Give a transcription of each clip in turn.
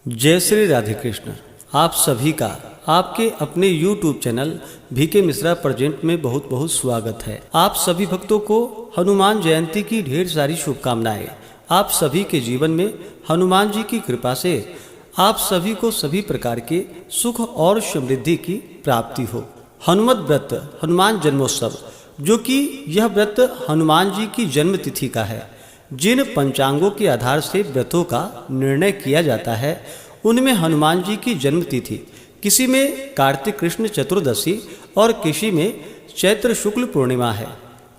जय श्री राधे कृष्ण। आप सभी का आपके अपने YouTube channel VK Mishra present में बहुत बहुत स्वागत है। आप सभी भक्तों को हनुमान जयंती की ढेर सारी शुभकामनाएं। आप सभी के जीवन में हनुमान जी की कृपा से आप सभी को सभी प्रकार के सुख और समृद्धि की प्राप्ति हो। हनुमत व्रत हनुमान जन्मोत्सव, जो कि यह व्रत हनुमान जी की जन्म तिथि का है। जिन पंचांगों के आधार से व्रतों का निर्णय किया जाता है उनमें हनुमान जी की जन्म तिथि किसी में कार्तिक कृष्ण चतुर्दशी और किसी में चैत्र शुक्ल पूर्णिमा है।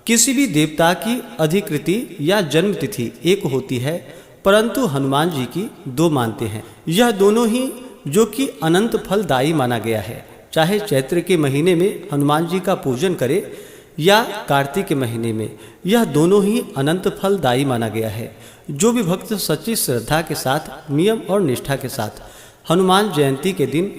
किसी भी देवता की अधिकृति या जन्म तिथि एक होती है, परंतु हनुमान जी की दो मानते हैं। यह दोनों ही जो कि अनंत फलदायी माना गया है। चाहे चैत्र के महीने में हनुमान जी का पूजन करे या कार्तिक के महीने में, यह दोनों ही अनंत फलदायी माना गया है। जो भी भक्त सच्ची श्रद्धा के साथ नियम और निष्ठा के साथ हनुमान जयंती के दिन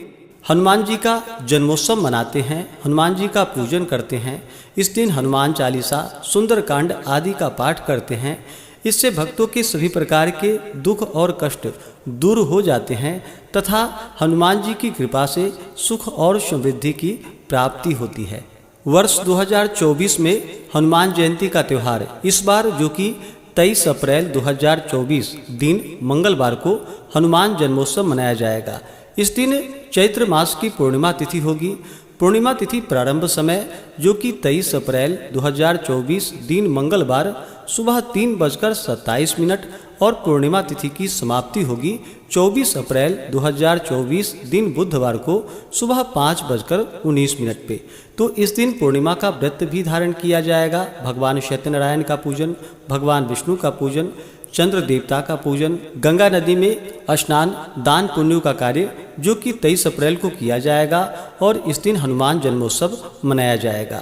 हनुमान जी का जन्मोत्सव मनाते हैं, हनुमान जी का पूजन करते हैं, इस दिन हनुमान चालीसा, सुंदरकांड आदि का पाठ करते हैं, इससे भक्तों के सभी प्रकार के दुख और कष्ट दूर हो जाते हैं तथा हनुमान जी की कृपा से सुख और समृद्धि की प्राप्ति होती है। वर्ष 2024 में हनुमान जयंती का त्यौहार इस बार जो कि 23 अप्रैल 2024 दिन मंगलवार को हनुमान जन्मोत्सव मनाया जाएगा। इस दिन चैत्र मास की पूर्णिमा तिथि होगी। पूर्णिमा तिथि प्रारंभ समय जो कि 23 अप्रैल 2024 दिन मंगलवार सुबह 3:27 और पूर्णिमा तिथि की समाप्ति होगी 24 अप्रैल 2024 दिन बुधवार को सुबह 5:19 पे। तो इस दिन पूर्णिमा का व्रत भी धारण किया जाएगा। भगवान सत्यनारायण का पूजन, भगवान विष्णु का पूजन, चंद्र देवता का पूजन, गंगा नदी में स्नान, दान पुण्य का कार्य जो कि 23 अप्रैल को किया जाएगा और इस दिन हनुमान जन्मोत्सव मनाया जाएगा।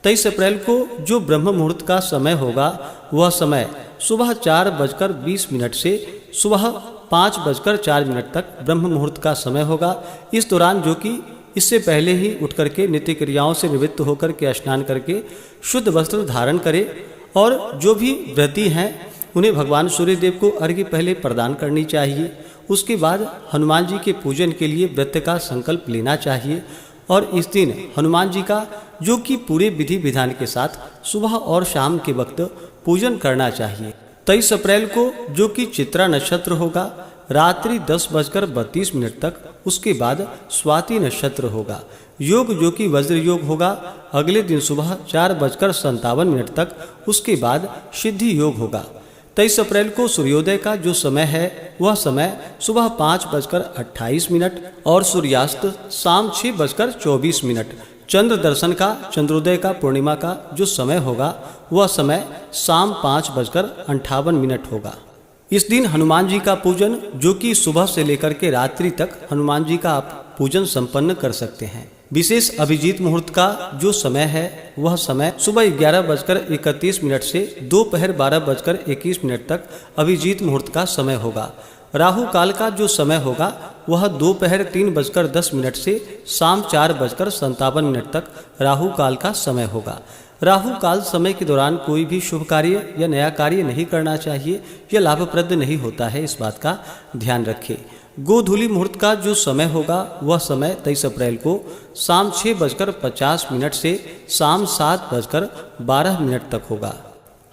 23 अप्रैल को जो ब्रह्म मुहूर्त का समय होगा वह समय सुबह 4:20 से सुबह 5:04 तक ब्रह्म मुहूर्त का समय होगा। इस दौरान जो कि इससे पहले ही उठ करके नित्य क्रियाओं से निवृत्त होकर के स्नान करके शुद्ध वस्त्र धारण करें और जो भी व्रती हैं उन्हें भगवान सूर्यदेव को अर्घ्य पहले प्रदान करनी चाहिए। उसके बाद हनुमान जी के पूजन के लिए व्रत का संकल्प लेना चाहिए और इस दिन हनुमान जी का जो कि पूरे विधि विधान के साथ सुबह और शाम के वक्त पूजन करना चाहिए। 23 अप्रैल को जो कि चित्रा नक्षत्र होगा रात्रि 10:32 तक, उसके बाद स्वाति नक्षत्र होगा। योग जो कि वज्र योग होगा अगले दिन सुबह 4:57 तक, उसके बाद सिद्धि योग होगा। 23 अप्रैल को सूर्योदय का जो समय है वह समय सुबह 5:28 और सूर्यास्त शाम 6:24। चंद्र दर्शन का, चंद्रोदय का, पूर्णिमा का जो समय होगा वह समय शाम 5:58 होगा। इस दिन हनुमान जी का पूजन जो कि सुबह से लेकर के रात्रि तक हनुमान जी का आप पूजन संपन्न कर सकते हैं। विशेष अभिजीत मुहूर्त का जो समय है वह समय सुबह 11:31 से दोपहर 12:21 तक अभिजीत मुहूर्त का समय होगा। राहु काल का जो समय होगा वह दोपहर 3:10 से शाम 4:57 तक राहु काल का समय होगा। राहु काल समय के दौरान कोई भी शुभ कार्य या नया कार्य नहीं करना चाहिए, यह लाभप्रद नहीं होता है, इस बात का ध्यान रखें। गोधूली मुहूर्त का जो समय होगा वह समय 23 अप्रैल को शाम 6:50 से शाम 7:12 तक होगा।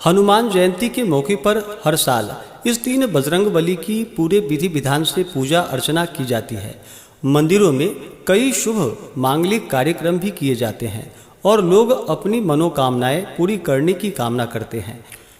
हनुमान जयंती के मौके पर हर साल इस दिन बजरंगबली की पूरे विधि विधान से पूजा अर्चना की जाती है। मंदिरों में कई शुभ मांगलिक कार्यक्रम भी किए जाते हैं और लोग अपनी मनोकामनाएं पूरी करने की कामना करते हैं।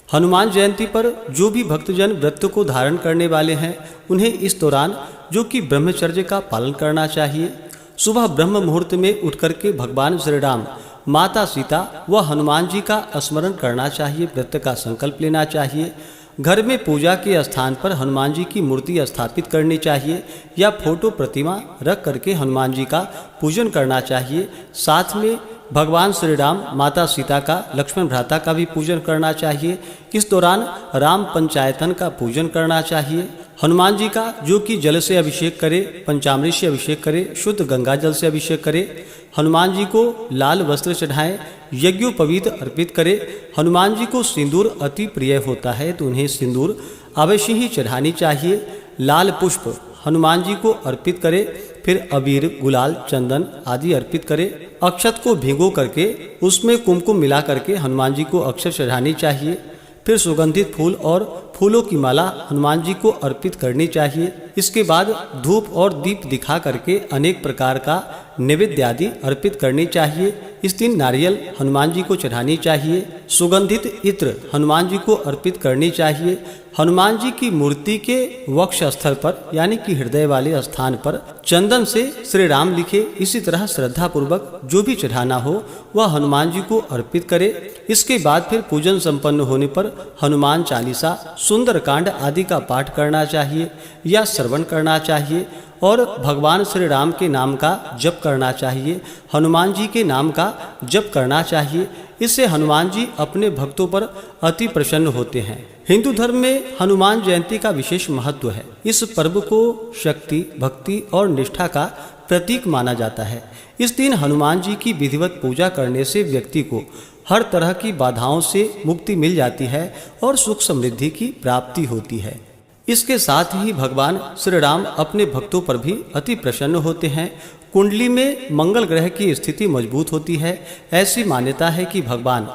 हनुमान जयंती पर जो भी भक्तजन व्रत को धारण करने वाले हैं उन्हें इस दौरान जो कि ब्रह्मचर्य का पालन करना चाहिए। सुबह ब्रह्म मुहूर्त में उठ करके भगवान श्री राम, माता सीता व हनुमान जी का स्मरण करना चाहिए, व्रत का संकल्प लेना चाहिए। घर में पूजा के स्थान पर हनुमान जी की मूर्ति स्थापित करनी चाहिए या फोटो प्रतिमा रख करके हनुमान जी का पूजन करना चाहिए। साथ में भगवान श्री राम, माता सीता का, लक्ष्मण भ्राता का भी पूजन करना चाहिए। इस दौरान राम पंचायतन का पूजन करना चाहिए। हनुमान जी का जो कि जल से अभिषेक करे, पंचामृत से अभिषेक करे, शुद्ध गंगा जल से अभिषेक करे। हनुमान जी को लाल वस्त्र चढ़ाएं, यज्ञोपवीत अर्पित करे। हनुमान जी को सिंदूर अति प्रिय होता है तो उन्हें सिंदूर अवश्य ही चढ़ानी चाहिए। लाल पुष्प हनुमान जी को अर्पित करे। फिर अबीर, गुलाल, चंदन आदि अर्पित करे। अक्षत को भिगो करके उसमें कुमकुम मिला करके हनुमान जी को अक्षत चढ़ानी चाहिए। फिर सुगंधित फूल और फूलों की माला हनुमान जी को अर्पित करनी चाहिए। इसके बाद धूप और दीप दिखा करके अनेक प्रकार का नैवेद्य आदि अर्पित करनी चाहिए। इस दिन नारियल हनुमान जी को चढ़ानी चाहिए। सुगंधित इत्र हनुमान जी को अर्पित करनी चाहिए। हनुमान जी की मूर्ति के वक्ष स्थल पर यानी कि हृदय वाले स्थान पर चंदन से श्री राम लिखे। इसी तरह श्रद्धा पूर्वक जो भी चढ़ाना हो वह हनुमान जी को अर्पित करे। इसके बाद फिर पूजन संपन्न होने पर हनुमान चालीसा, सुंदरकांड आदि का पाठ करना चाहिए या श्रवण करना चाहिए और भगवान श्री राम के नाम का जप करना चाहिए। हनुमान जी के नाम का जप करना चाहिए। इससे हनुमान जी अपने भक्तों पर अति प्रसन्न होते हैं। हिंदू धर्म में हनुमान जयंती का विशेष महत्व है। इस पर्व को शक्ति, भक्ति और निष्ठा का प्रतीक माना जाता है। इस दिन हनुमान जी की विधिवत पूजा करने से व्यक्ति को हर तरह की बाधाओं से मुक्ति मिल जाती है और सुख समृद्धि की प्राप्ति होती है। इसके साथ ही भगवान श्री राम अपने भक्तों पर भी अति प्रसन्न होते हैं। कुंडली में मंगल ग्रह की स्थिति मजबूत होती है। ऐसी मान्यता है कि भगवान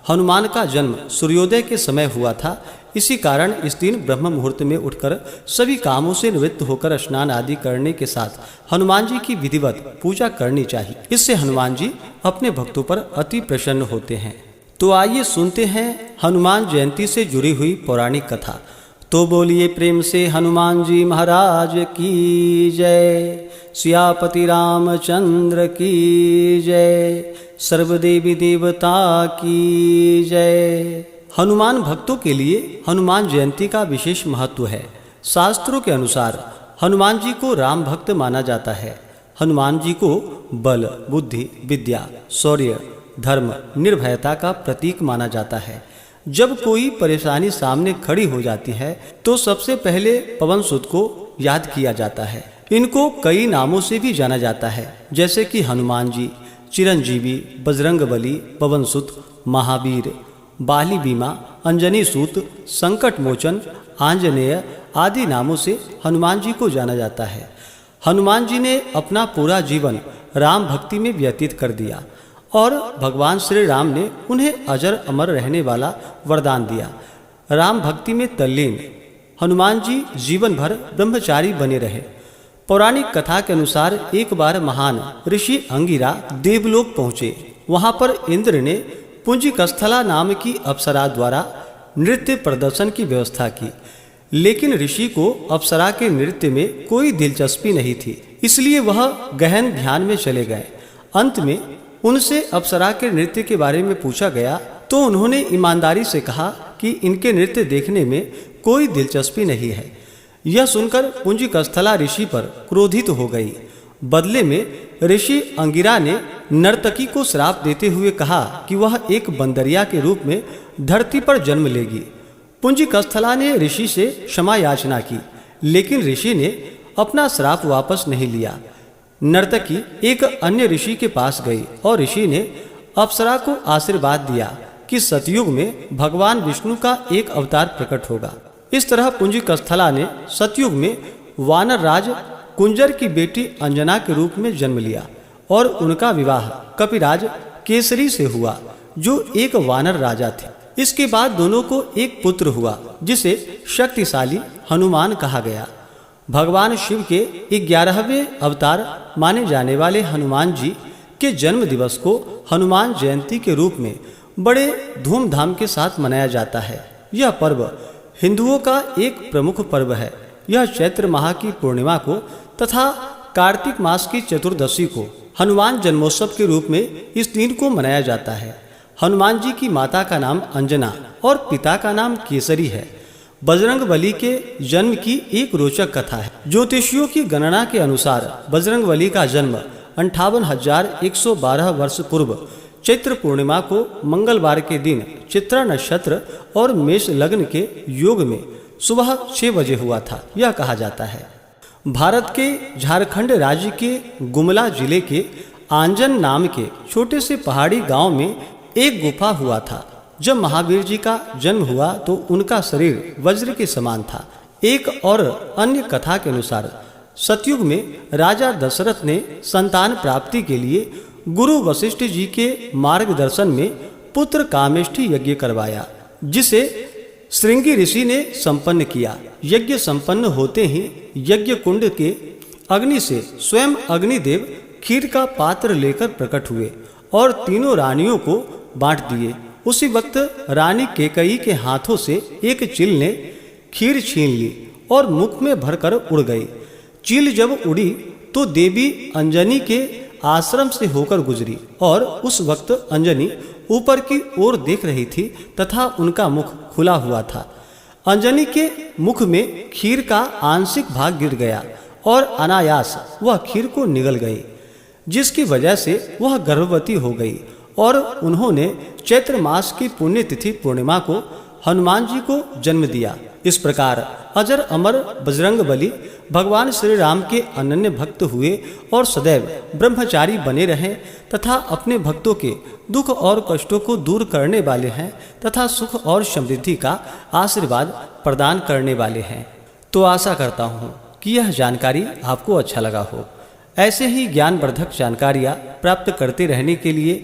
हनुमान का जन्म सूर्योदय के समय हुआ था। इसी कारण इस दिन ब्रह्म मुहूर्त में उठकर सभी कामों से निवृत्त होकर स्नान आदि करने के साथ हनुमान जी की विधिवत पूजा करनी चाहिए। इससे हनुमान जी अपने भक्तों पर अति प्रसन्न होते हैं। तो आइए सुनते हैं हनुमान जयंती से जुड़ी हुई पौराणिक कथा। तो बोलिए प्रेम से हनुमान जी महाराज की जय। सियापति रामचंद्र की जय। सर्वदेवी देवता की जय। हनुमान भक्तों के लिए हनुमान जयंती का विशेष महत्व है। शास्त्रों के अनुसार हनुमान जी को राम भक्त माना जाता है। हनुमान जी को बल, बुद्धि, विद्या, शौर्य, धर्म, निर्भयता का प्रतीक माना जाता है। जब कोई परेशानी सामने खड़ी हो जाती है तो सबसे पहले पवन सुत को याद किया जाता है। इनको कई नामों से भी जाना जाता है, जैसे कि हनुमान जी, चिरंजीवी, बजरंगबली, पवन सुत, महावीर, बाली बीमा, अंजनी सूत, संकट मोचन, आंजनेय आदि नामों से हनुमान जी को जाना जाता है। हनुमान जी ने अपना पूरा जीवन राम भक्ति में व्यतीत कर दिया और भगवान श्री राम ने उन्हें अजर अमर रहने वाला वरदान दिया। राम भक्ति में तल्लीन हनुमान जी जीवन भर ब्रह्मचारी बने रहे। पौराणिक कथा के अनुसार एक बार महान ऋषि अंगिरा देवलोक पहुँचे। वहाँ पर इंद्र ने पुंजिकस्थला नाम की अप्सरा द्वारा नृत्य प्रदर्शन की व्यवस्था की, लेकिन ऋषि को अप्सरा के नृत्य में कोई दिलचस्पी नहीं थी, इसलिए वह गहन ध्यान में चले गए। अंत में उनसे अप्सरा के नृत्य के बारे में पूछा गया तो उन्होंने ईमानदारी से कहा कि इनके नृत्य देखने में कोई दिलचस्पी नहीं है। यह सुनकर पुंजिकस्थला ऋषि पर क्रोधित हो गई। बदले में ऋषि अंगिरा ने नर्तकी को श्राप देते हुए कहा कि वह एक बंदरिया के रूप में धरती पर जन्म लेगी। पुंजिकस्थला ने ऋषि से क्षमा याचना की, लेकिन ऋषि ने अपना श्राप वापस नहीं लिया। नर्तकी एक अन्य ऋषि के पास गई और ऋषि ने अप्सरा को आशीर्वाद दिया कि सतयुग में भगवान विष्णु का एक अवतार प्रकट होगा। इस तरह पुंजिकस्थला ने सतयुग में वानर राज कुंजर की बेटी अंजना के रूप में जन्म लिया और उनका विवाह कपिराज केसरी से हुआ, जो एक वानर राजा थे। इसके बाद दोनों को एक पुत्र हुआ, जिसे शक्तिशाली हनुमान कहा गया। भगवान शिव के 11वें अवतार माने जाने वाले हनुमान जी के जन्म दिवस को हनुमान जयंती के रूप में बड़े धूमधाम के साथ मनाया जाता है। यह पर्व हिंदुओं का एक प्रमुख पर्व है। यह चैत्र माह की पूर्णिमा को तथा कार्तिक मास की चतुर्दशी को हनुमान जन्मोत्सव के रूप में इस दिन को मनाया जाता है। हनुमान जी की माता का नाम अंजना और पिता का नाम केसरी है। बजरंगबली के जन्म की एक रोचक कथा है। ज्योतिषियों की गणना के अनुसार बजरंगबली का जन्म 58,112 वर्ष पूर्व चैत्र पूर्णिमा को मंगलवार के दिन चित्रा नक्षत्र और मेष लग्न के योग में सुबह 6 बजे हुआ था, यह कहा जाता है। भारत के झारखंड राज्य के गुमला जिले के आंजन नाम के छोटे से पहाड़ी गांव में एक गुफा हुआ था। जब महावीर जी का जन्म हुआ तो उनका शरीर वज्र के समान था। एक और अन्य कथा के अनुसार सतयुग में राजा दशरथ ने संतान प्राप्ति के लिए गुरु वशिष्ठ जी के मार्गदर्शन में पुत्र कामेष्ठी यज्ञ करवाया, जिसे श्रृंगी ऋषि ने संपन्न किया। यज्ञ संपन्न होते ही यज्ञ कुंड के अग्नि से स्वयं अग्निदेव खीर का पात्र लेकर प्रकट हुए और तीनों रानियों को बांट दिए। उसी वक्त रानी केकई के हाथों से एक चील ने खीर छीन ली और मुख में भरकर उड़ गई। चील जब उड़ी तो देवी अंजनी के आश्रम से होकर गुजरी और उस वक्त अंजनी ऊपर की ओर देख रही थी तथा उनका मुख खुला हुआ था। अंजनी के मुख में खीर का आंशिक भाग गिर गया और अनायास वह खीर को निगल गई, जिसकी वजह से वह गर्भवती हो गई और उन्होंने चैत्र मास की पुण्यतिथि पूर्णिमा को हनुमान जी को जन्म दिया। इस प्रकार अजर अमर बजरंग बली भगवान श्री राम के अनन्य भक्त हुए और सदैव ब्रह्मचारी बने रहें तथा अपने भक्तों के दुख और कष्टों को दूर करने वाले हैं तथा सुख और समृद्धि का आशीर्वाद प्रदान करने वाले हैं। तो आशा करता हूँ कि यह जानकारी आपको अच्छा लगा हो। ऐसे ही ज्ञानवर्धक जानकारियाँ प्राप्त करते रहने के लिए,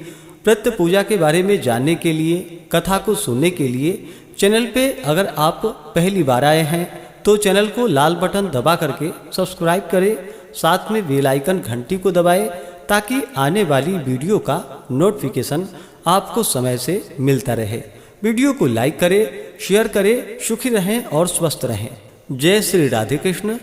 प्रत्य पूजा के बारे में जानने के लिए, कथा को सुनने के लिए चैनल पे अगर आप पहली बार आए हैं तो चैनल को लाल बटन दबा करके सब्सक्राइब करें, साथ में बेल आइकन घंटी को दबाएं ताकि आने वाली वीडियो का नोटिफिकेशन आपको समय से मिलता रहे। वीडियो को लाइक करें, शेयर करें। सुखी रहें और स्वस्थ रहें। जय श्री राधे कृष्ण।